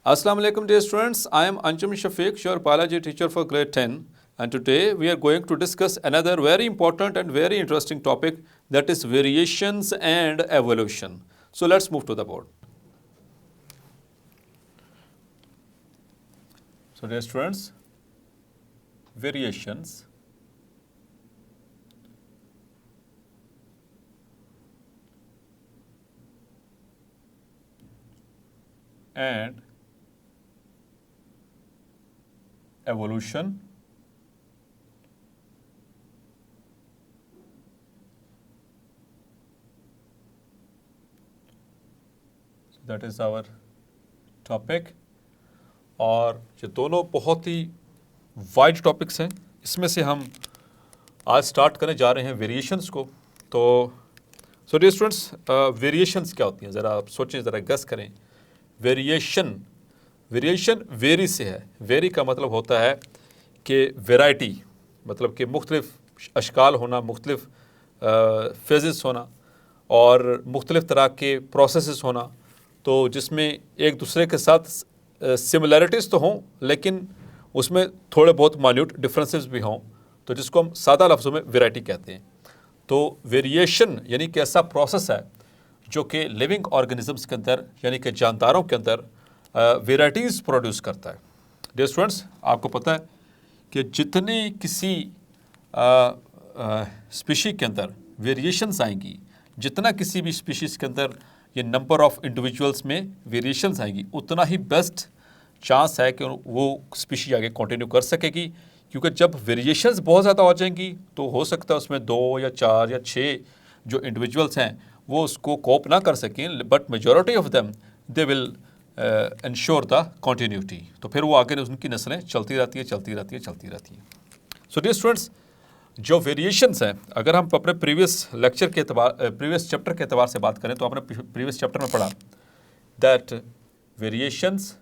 Assalamu alaikum dear students, I am Anjum Shafiq, your biology teacher for grade 10, and today we are going to discuss another very important and very interesting topic, that is variations and evolution. So let's move to the board. So dear students, variations and evolution. So that is our topic. और ये दोनों बहुत ही wide topics हैं. इसमें से हम आज start करने जा रहे हैं वेरिएशंस को. तो सो डियर स्टूडेंट्स, वेरिएशंस क्या होती हैं ज़रा आप सोचें, ज़रा गेस करें. वेरिएशन वेरी से है. वेरी का मतलब होता है कि वैरायटी, मतलब कि मुख्तलिफ अशकाल होना, मुख्तलिफ फेजेस होना और मुख्तलिफ तरह के प्रोसेसेस होना, तो जिसमें एक दूसरे के साथ सिमिलैरिटीज़ तो हों लेकिन उसमें थोड़े बहुत माइन्यूट डिफरेंसेस भी हों, तो जिसको हम सादा लफ्ज़ों में वैरायटी कहते हैं. तो वेरिएशन यानी कि ऐसा प्रोसेस है जो कि लिविंग ऑर्गेनिजम्स के अंदर यानी कि जानदारों के अंदर वैरायटीज़ प्रोड्यूस करता है. डियर स्टूडेंट्स, आपको पता है कि जितनी किसी स्पीशी के अंदर वेरिएशंस आएंगी, जितना किसी भी स्पीशीज़ के अंदर ये नंबर ऑफ़ इंडिविजुअल्स में वेरिएशंस आएंगी, उतना ही बेस्ट चांस है कि वो स्पीशी आगे कंटिन्यू कर सकेगी. क्योंकि जब वेरिएशंस बहुत ज़्यादा हो जाएंगी तो हो सकता है उसमें 2 या 4 या 6 जो इंडिविजुअल्स हैं वो उसको कोप ना कर सकें, but majority of them they will ensure the continuity. तो फिर वो आगे उनकी नस्लें चलती रहती हैं. सो डियर स्टूडेंट्स, जो वेरिएशंस हैं, अगर हम अपने प्रीवियस चैप्टर के एतबार से बात करें तो आपने प्रीवियस चैप्टर में पढ़ा that variations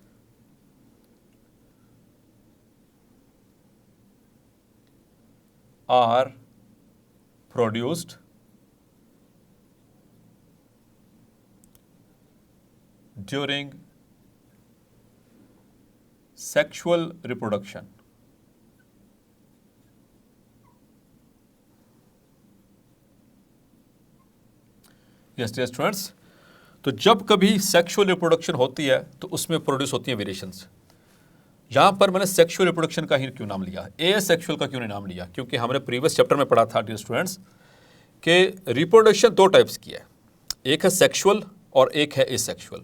are produced during sexual reproduction. Yes, dear students, तो जब कभी सेक्सुअल रिप्रोडक्शन होती है तो उसमें प्रोड्यूस होती हैं वेरिएशंस. यहाँ पर मैंने सेक्सुअल रिप्रोडक्शन का ही क्यों नाम लिया, एसेक्सुअल का क्यों नहीं नाम लिया? क्योंकि हमने प्रीवियस चैप्टर में पढ़ा था डियर स्टूडेंट्स कि रिप्रोडक्शन 2 टाइप्स की है. एक है सेक्सुअल और एक है एसेक्सुअल.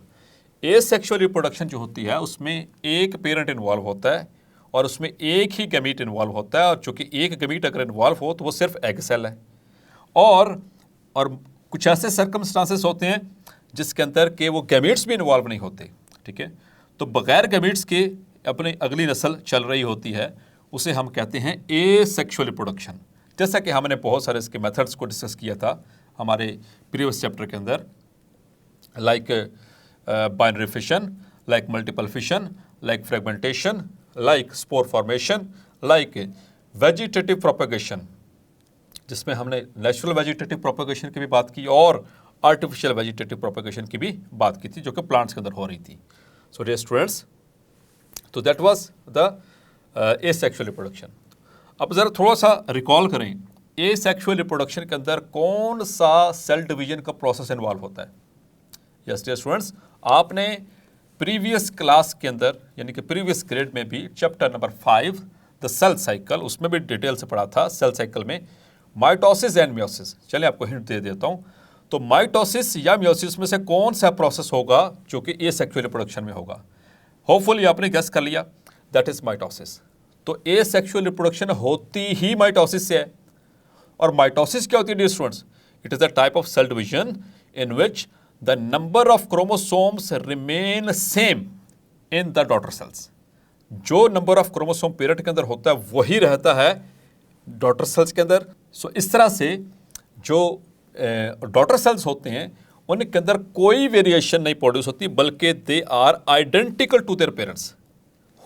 एसेक्सुअल रिप्रोडक्शन जो होती है उसमें एक पेरेंट इन्वॉल्व होता है और उसमें एक ही गैमीट इन्वॉल्व होता है, और चूँकि एक गैमीट अगर इन्वॉल्व हो तो वो सिर्फ एग सेल है. और कुछ ऐसे सर्कमस्टांसेस होते हैं जिसके अंदर के वो गैमीट्स भी इन्वॉल्व नहीं होते. ठीक है, तो बगैर गैमीट्स के अपनी अगली नस्ल चल रही होती है, उसे हम कहते हैं एसेक्सुअल रिप्रोडक्शन. जैसा कि हमने बहुत सारे इसके मेथड्स को डिस्कस किया था हमारे प्रीवियस चैप्टर के अंदर, like binary fission, like multiple fission, like fragmentation, like spore formation, like vegetative propagation, जिसमें हमने नेचुरल वेजिटेटिव प्रोपेगेशन की भी बात की और आर्टिफिशियल वेजिटेटिव प्रोपेगेशन की भी बात की थी जो कि प्लांट्स के अंदर हो रही थी. सो डियर स्टूडेंट्स, तो that was the asexual reproduction. अब ज़रा थोड़ा सा रिकॉल करें, एसेक्सुअल रिप्रोडक्शन के अंदर कौन सा सेल डिवीजन का प्रोसेस इन्वॉल्व होता है? यस डियर स्टूडेंट्स, आपने प्रीवियस क्लास के अंदर यानी कि प्रीवियस ग्रेड में भी chapter number 5 the cell cycle, उसमें भी डिटेल से पढ़ा था. सेल साइकिल में माइटोसिस एंड मियोसिस. चलिए आपको हिंट दे देता हूँ. तो माइटोसिस या मियोसिस में से कौन सा प्रोसेस होगा जो कि एसेक्सुअल रिप्रोडक्शन में होगा? होपफुली आपने गेस कर लिया, दैट इज माइटोसिस. तो एसेक्सुअल रिप्रोडक्शन होती ही माइटोसिस से है. और माइटोसिस क्या होती है dear students? It is the type of cell division in which the number of chromosomes remain same in the daughter cells. जो नंबर ऑफ क्रोमोसोम पेरेंट के अंदर होता है वही रहता है डॉटर सेल्स के अंदर. सो इस तरह से जो डॉटर सेल्स होते हैं उनके अंदर कोई वेरिएशन नहीं प्रोड्यूस होती, बल्कि they are identical to their parents.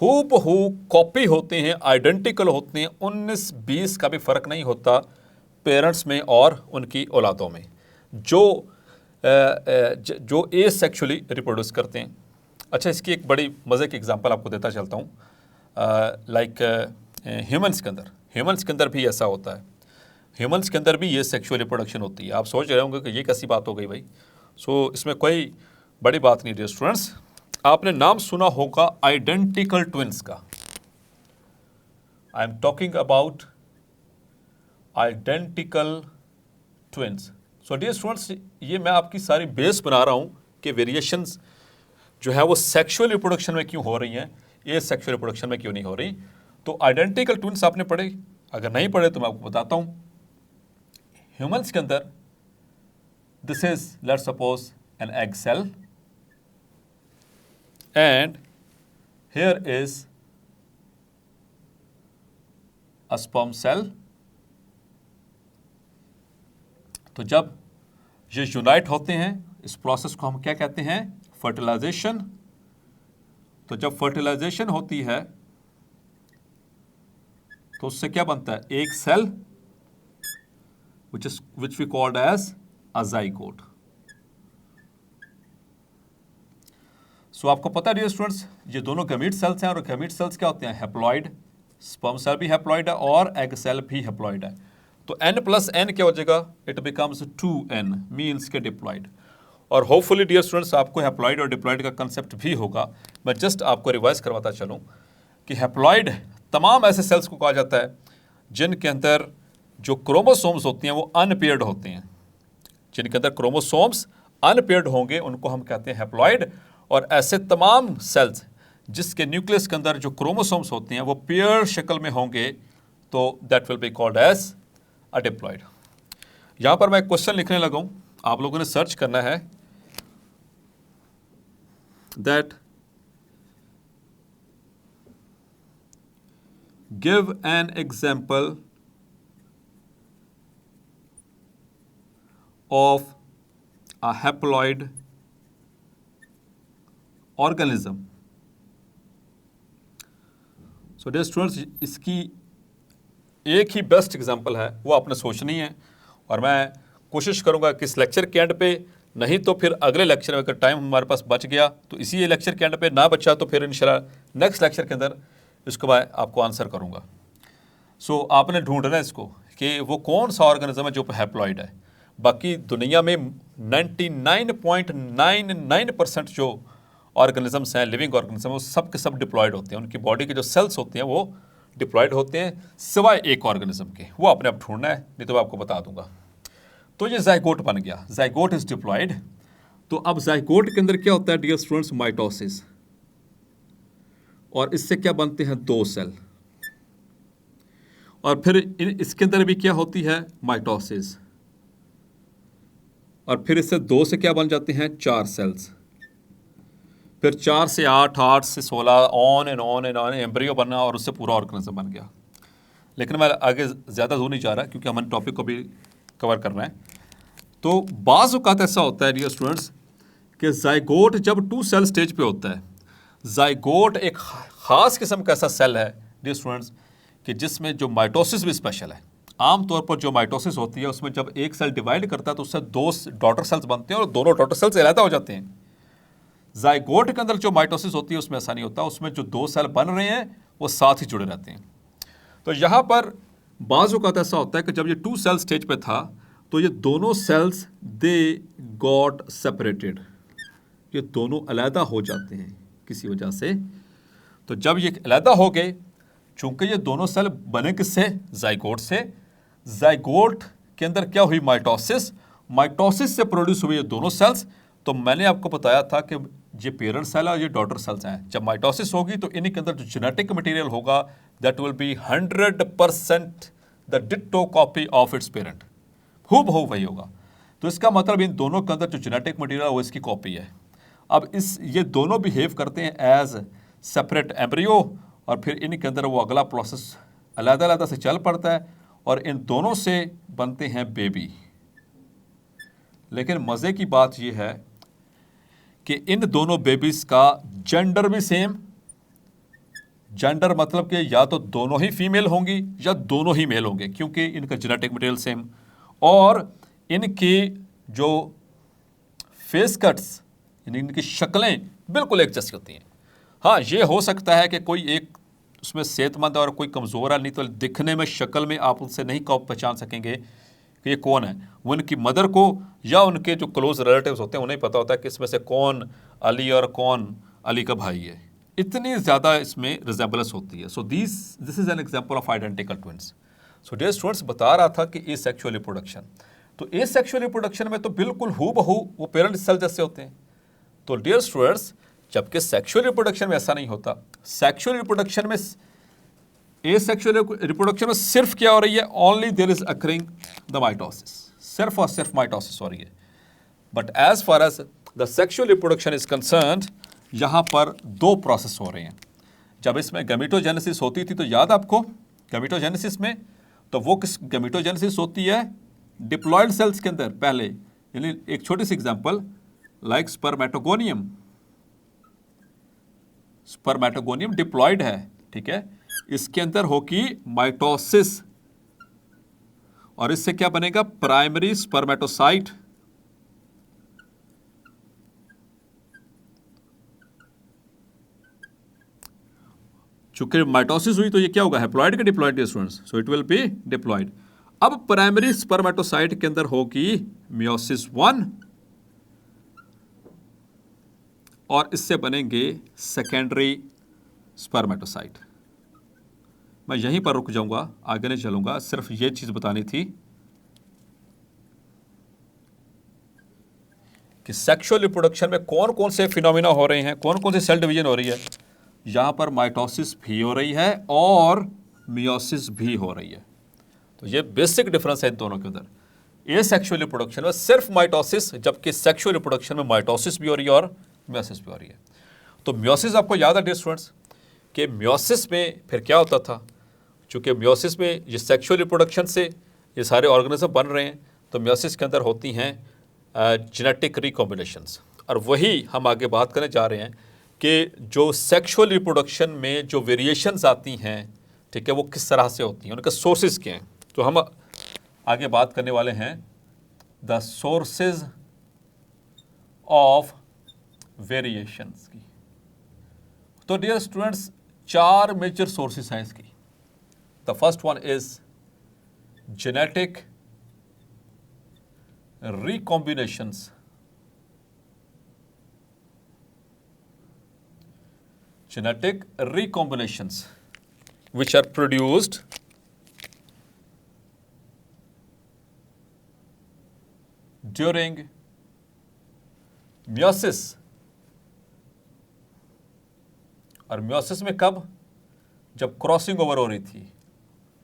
हूबहू कॉपी होते हैं, आइडेंटिकल होते हैं. 19-20 का भी फ़र्क नहीं होता पेरेंट्स में और उनकी औलादों में जो एसेक्सुअली रिप्रोड्यूस करते हैं. अच्छा, इसकी एक बड़ी मज़े की एग्जांपल आपको देता चलता हूँ। लाइक ह्यूमंस के अंदर भी ऐसा होता है। ह्यूमंस के अंदर भी ये सेक्सुअल रिप्रोडक्शन होती है। आप सोच रहे होंगे कि ये कैसी बात हो गई भाई। सो इसमें कोई बड़ी बात नहीं डियर स्टूडेंट्स। आपने नाम सुना होगा आइडेंटिकल ट्विंस का। I am talking about identical twins. So dear students, ये मैं आपकी सारी बेस बना रहा हूँ कि वेरिएशंस जो है वो सेक्सुअल रिप्रोडक्शन में क्यों हो रही हैं, ये सेक्सुअल रिप्रोडक्शन में क्यों नहीं हो रही। तो आइडेंटिकल ट्विंस आपने पढ़े, अगर नहीं पढ़े तो मैं आपको बताता हूँ। ह्यूमंस के अंदर this is let's suppose an egg cell and here is a sperm cell. तो जब ये यूनाइट होते हैं, इस प्रोसेस को हम क्या कहते हैं, फर्टिलाइजेशन। तो जब फर्टिलाइजेशन होती है तो उससे क्या बनता है, एक cell which we called as a zygote। So आपको पता है डियर स्टूडेंट्स, ये दोनों गैमीट सेल्स हैं और गैमीट सेल्स क्या होते हैं, हैप्लॉइड। स्पर्म सेल भी हैप्लॉइड है और एग सेल भी हैप्लॉइड है। तो n+n क्या हो जाएगा, इट बिकम्स 2n, मीन्स के डिप्लॉइड। और होपफुली डियर स्टूडेंट्स आपको हैप्लॉइड और डिप्लॉइड का कंसेप्ट भी होगा। मैं जस्ट आपको रिवाइज करवाता चलूँ कि हैप्लॉइड तमाम ऐसे सेल्स को कहा जाता है जिनके अंदर जो क्रोमोसोम्स होती हैं वो अनपेयर्ड होते हैं। जिनके अंदर क्रोमोसोम्स अनपेयर्ड होंगे उनको हम कहते हैं हैप्लॉइड। और ऐसे तमाम सेल्स जिसके न्यूक्लियस के अंदर जो क्रोमोसोम्स होते हैं वो पेयर शक्ल में होंगे तो that will be called as a diploid. यहां पर मैं एक क्वेश्चन लिखने लगा हूं, आप लोगों ने सर्च करना है that give an example of a haploid organism। So dear students, इसकी एक ही बेस्ट एग्जांपल है, वो आपने सोचनी है। और मैं कोशिश करूंगा कि इस लेक्चर के एंड पे, नहीं तो फिर अगले लेक्चर में अगर टाइम हमारे पास बच गया तो इसी लेक्चर के एंड पे, ना बचा तो फिर इंशाल्लाह नेक्स्ट लेक्चर के अंदर इसको मैं आपको आंसर करूंगा। सो आपने ढूंढना है इसको कि वो कौन सा ऑर्गेनिज्म है जो हैप्लॉइड है। बाकी दुनिया में 99.99% जो ऑर्गेनिजम्स हैं, लिविंग ऑर्गेनिज्म, वो सब के सब डिप्लॉयड होते हैं। उनकी बॉडी के जो सेल्स होते हैं वो डिप्लॉयड होते हैं, सिवाय एक ऑर्गेनिज्म के। वो आपने अब ढूंढना है, नहीं तो मैं आपको बता दूंगा। तो ये जाइगोट बन गया, जाइगोट इज डिप्लॉयड। तो अब जाइगोट के अंदर क्या होता है डियर स्टूडेंट्स, माइटोसिस। और इससे क्या बनते हैं, दो सेल। और फिर इसके अंदर भी क्या होती है, माइटोसिस। और फिर इससे दो से क्या बन जाते हैं, चार सेल्स। फिर 4 से 8, 8 से 16, on and on and on, embryo बना और उससे पूरा ऑर्गेनिज्म बन गया। लेकिन मैं आगे ज़्यादा दूर नहीं जा रहा क्योंकि हमें टॉपिक को भी कवर करना है। तो बाज़ औक़ात ऐसा होता है डियर स्टूडेंट्स कि जाइगोट जब 2 सेल स्टेज पे होता है, जाइगोट एक ख़ास किस्म का ऐसा सेल है डियर स्टूडेंट्स कि जिसमें जो माइटोसिस भी स्पेशल है। आमतौर पर जो माइटोसिस होती है उसमें जब एक सेल डिवाइड करता है तो उससे 2 डॉटर सेल्स बनते हैं और दोनों डॉटर सेल्स अलग हो जाते हैं। जाइगोट के अंदर जो माइटोसिस होती है उसमें ऐसा नहीं होता, उसमें जो 2 सेल बन रहे हैं वो साथ ही जुड़े रहते हैं। तो यहाँ पर बाज़ औक़ात ऐसा होता है कि जब ये 2 सेल स्टेज पे था तो ये दोनों सेल्स दे गॉट सेपरेटेड, ये दोनों अलहदा हो जाते हैं किसी वजह से। तो जब ये अलहदा हो गए, चूंकि ये दोनों सेल बने किससे, जाइगोट से, जाइगोट के अंदर क्या हुई, माइटोसिस। माइटोसिस से प्रोड्यूस हुए ये दोनों सेल्स। तो मैंने आपको बताया था कि ये पेरेंट सेल और ये डॉटर सेल्स हैं। जब माइटोसिस होगी तो इन्हीं के अंदर जो जेनेटिक मटेरियल होगा that will B 100% the ditto copy of its parent, हूबहू वही होगा। तो इसका मतलब इन दोनों के अंदर जो जेनेटिक मटेरियल है वो इसकी कॉपी है। अब ये दोनों बिहेव करते हैं एज सेपरेट एम्ब्रियो और फिर इनके अंदर वो अगला प्रोसेस अलग-अलग से चल पड़ता है और इन दोनों से बनते हैं बेबी। लेकिन मज़े की बात यह है कि इन दोनों बेबीज़ का जेंडर भी सेम। जेंडर मतलब कि या तो दोनों ही फीमेल होंगी या दोनों ही मेल होंगे, क्योंकि इनका जेनेटिक मटेरियल सेम। और इनकी जो फेस कट्स, यानी इनकी शक्लें बिल्कुल एक जैसी होती हैं। हाँ, ये हो सकता है कि कोई एक उसमें सेहतमंद है और कोई कमज़ोर है, नहीं तो दिखने में, शक्ल में आप उनसे नहीं पहचान सकेंगे कि ये कौन है। वो उनकी मदर को या उनके जो क्लोज रिलेटिव्स होते हैं उन्हें पता होता है कि इसमें से कौन अली और कौन अली का भाई है। इतनी ज़्यादा इसमें रिजेंबलेंस होती है। So this is an example of identical twins. So dear students, बता रहा था कि एसेक्सुअल रिप्रोडक्शन, तो एसेक्सुअल रिप्रोडक्शन में तो बिल्कुल हूबहू वो पेरेंट सेल जैसे होते हैं। तो डियर स्टूडेंट्स, जबकि सेक्सुअल रिप्रोडक्शन में ऐसा नहीं होता। सेक्सुअल रिप्रोडक्शन में, एसेक्सुअल रिप्रोडक्शन में सिर्फ क्या हो रही है, only there is occurring the mitosis, सिर्फ और सिर्फ माइटोसिस हो रही है। But as far as the sexual reproduction is concerned, यहाँ पर दो प्रोसेस हो रहे हैं। जब इसमें गैमेटोजेनेसिस होती थी तो याद आपको, गैमेटोजेनेसिस में तो वो किस गैमेटोजेनेसिस होती है, डिप्लॉयड सेल्स के अंदर पहले, यानी एक छोटी सी example like spermatogonium, spermatogonium diploid है, ठीक है, इसके अंदर होगी माइटोसिस और इससे क्या बनेगा, प्राइमरी स्पर्मेटोसाइट। चूंकि माइटोसिस हुई तो ये क्या होगा, हैप्लॉइड का diploid students, so it will be diploid. अब प्राइमरी स्पर्मेटोसाइट के अंदर होगी मियोसिस 1 और इससे बनेंगे सेकेंडरी स्पर्मेटोसाइट। मैं यहीं पर रुक जाऊंगा, आगे नहीं चलूंगा, सिर्फ ये चीज बतानी थी कि सेक्सुअल रिप्रोडक्शन में कौन कौन से फिनोमिना हो रहे हैं, कौन कौन से सेल डिवीजन हो रही है। यहां पर माइटोसिस भी हो रही है और मियोसिस भी हो रही है। तो ये बेसिक डिफरेंस है इन दोनों के अंदर। ये सेक्सुअल रिप्रोडक्शन में सिर्फ माइटोसिस, जबकि सेक्सुअल रिप्रोडक्शन में माइटोसिस भी हो रही है और मियोसिस भी हो रही है। तो मियोसिस आपको याद है डियर स्टूडेंट्स कि मियोसिस में फिर क्या होता था, चूंकि मियोसिस में ये सेक्सुअल रिप्रोडक्शन से ये सारे ऑर्गेनिज्म बन रहे हैं, तो मियोसिस के अंदर होती हैं जेनेटिक रिकॉम्बिनेशंस। और वही हम आगे बात करने जा रहे हैं कि जो सेक्सुअल रिप्रोडक्शन में जो वेरिएशंस आती हैं, ठीक है, वो किस तरह से होती हैं, उनके सोर्सेज क्या हैं। तो हम आगे बात करने वाले हैं द सोर्सेज ऑफ वेरिएशंस की। तो डियर स्टूडेंट्स, 4 मेजर सोर्सेज हैं इसकी। The first one is genetic recombinations, genetic recombinations which are produced during meiosis। और meiosis में कब, जब क्रॉसिंग ओवर हो रही थी,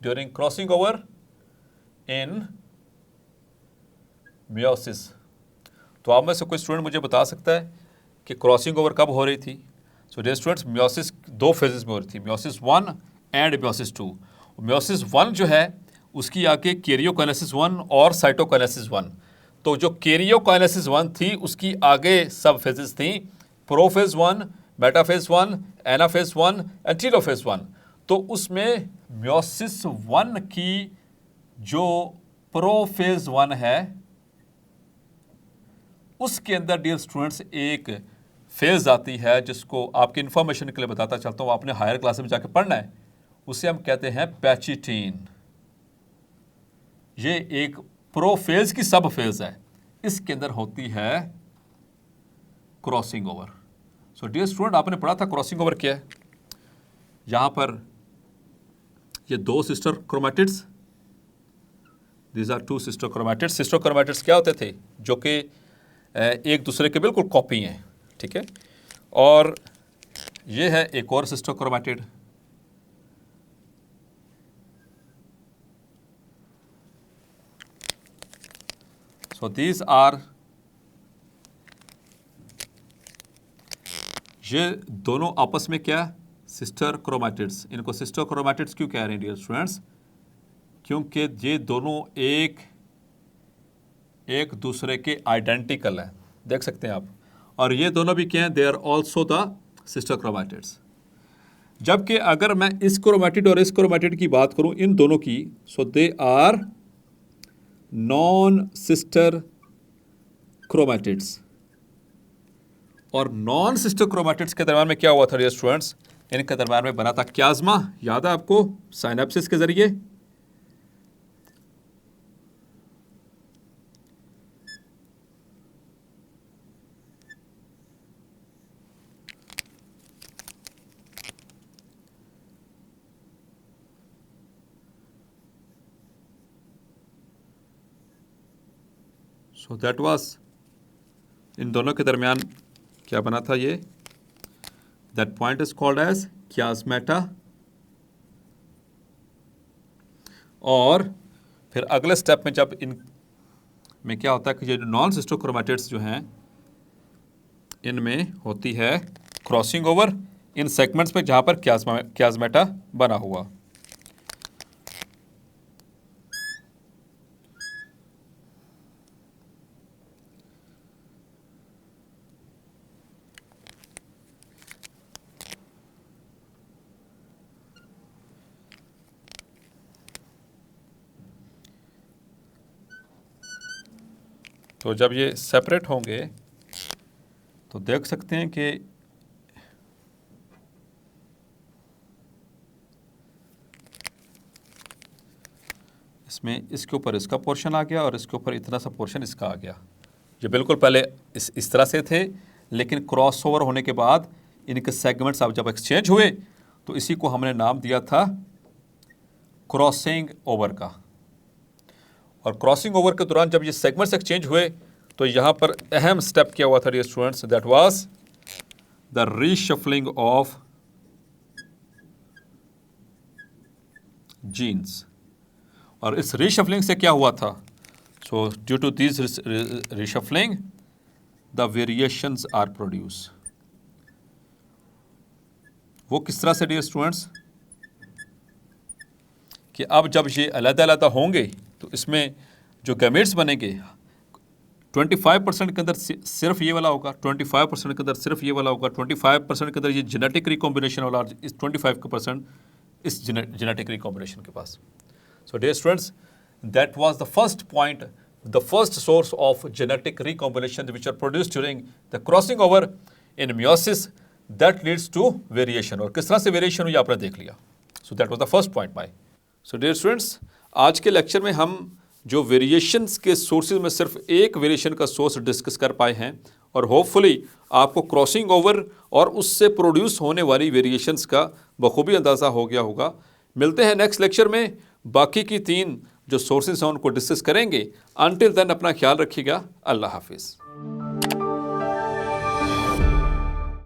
during crossing over in meiosis. तो आप में से कोई स्टूडेंट मुझे बता सकता है कि क्रॉसिंग ओवर कब हो रही थी। So dear students, meiosis 2 phases में हो रही थी, मियोसिस 1 एंड मियोसिस 2। मियोसिस 1 जो है उसकी आगे कैरियोकाइनेसिस 1 और साइटोकाइनेसिस 1। तो जो कैरियोकाइनेसिस 1 थी उसकी आगे सब फेजेस थी, prophase 1, metaphase 1, anaphase 1 and telophase 1। तो उसमें मियोसिस 1 की जो प्रोफेज 1 है उसके अंदर डियर स्टूडेंट्स एक फेज आती है जिसको आपकी इंफॉर्मेशन के लिए बताता चलता हूँ, आपने हायर क्लास में जाके पढ़ना है। उसे हम कहते हैं पैचिटीन। ये एक प्रोफेज की सब फेज है, इसके अंदर होती है crossing over. So dear student, आपने पढ़ा था क्रॉसिंग ओवर क्या है। यहां पर ये 2 sister chromatids, these are 2 sister chromatids. Sister chromatids क्या होते थे, जो कि एक दूसरे के बिल्कुल कॉपी हैं, ठीक है। और ये है एक और sister chromatid, so these are, ये दोनों आपस में क्या, सिस्टर क्रोमैटिड्स। इनको सिस्टर क्रोमैटिड्स क्यों कह रहे हैं डियर स्टूडेंट्स, क्योंकि ये दोनों एक दूसरे के आइडेंटिकल हैं, देख सकते हैं आप। और ये दोनों भी क्या हैं, they are also the sister chromatids. जबकि अगर मैं इस क्रोमैटिड और इस क्रोमैटिड की बात करूं, इन दोनों की, so they are non sister chromatids. और नॉन सिस्टर क्रोमैटिड्स के दरम्यान में क्या हुआ था डियर स्टूडेंट्स, इनके दरम्यान में बना था क्याज्मा, याद है आपको, साइनेप्सिस के जरिए। सो दैट वाज, इन दोनों के दरमियान क्या बना था ये, that point is called as chiasmata. और फिर अगले स्टेप में जब इन में क्या होता है कि ये जो नॉन सिस्टर क्रोमैटिड्स जो हैं इनमें होती है क्रॉसिंग ओवर इन सेगमेंट्स पे जहां पर क्यास्मेटा बना हुआ। तो जब ये सेपरेट होंगे तो देख सकते हैं कि इसमें इसके ऊपर इसका पोर्शन आ गया और इसके ऊपर इतना सा पोर्शन इसका आ गया। ये बिल्कुल पहले इस तरह से थे, लेकिन क्रॉस ओवर होने के बाद इनके सेगमेंट्स अब जब एक्सचेंज हुए तो इसी को हमने नाम दिया था क्रॉसिंग ओवर का। और क्रॉसिंग ओवर के दौरान जब ये सेगमेंट्स एक्सचेंज हुए तो यहाँ पर अहम स्टेप क्या हुआ था dear students, that was the reshuffling of genes. और इस रीशफलिंग से क्या हुआ था, so due to this reshuffling the variations are produce. वो किस तरह से डियर स्टूडेंट्स कि अब जब ये अलग-अलग होंगे तो इसमें जो गैमेट्स बनेंगे 25% के अंदर सिर्फ ये वाला होगा, 25% के अंदर सिर्फ ये वाला होगा, 25% के अंदर ये जेनेटिक रिकॉम्बिनेशन वाला, इस 25% इस जेनेटिक रिकॉम्बिनेशन के पास। So dear students, that was the first point, the first source of genetic recombination which are produced during the crossing over in meiosis that leads to variation. और किस तरह से variation हुई आपने देख लिया। So that was the first point my. So dear students, आज के लेक्चर में हम जो वेरिएशंस के सोर्सेज में सिर्फ एक वेरिएशन का सोर्स डिस्कस कर पाए हैं और होपफुली आपको क्रॉसिंग ओवर और उससे प्रोड्यूस होने वाली वेरिएशंस का बखूबी अंदाज़ा हो गया होगा। मिलते हैं नेक्स्ट लेक्चर में, बाकी की 3 जो सोर्सेज हैं उनको डिस्कस करेंगे। अनटिल देन अपना ख्याल रखिएगा। अल्लाह हाफिज़।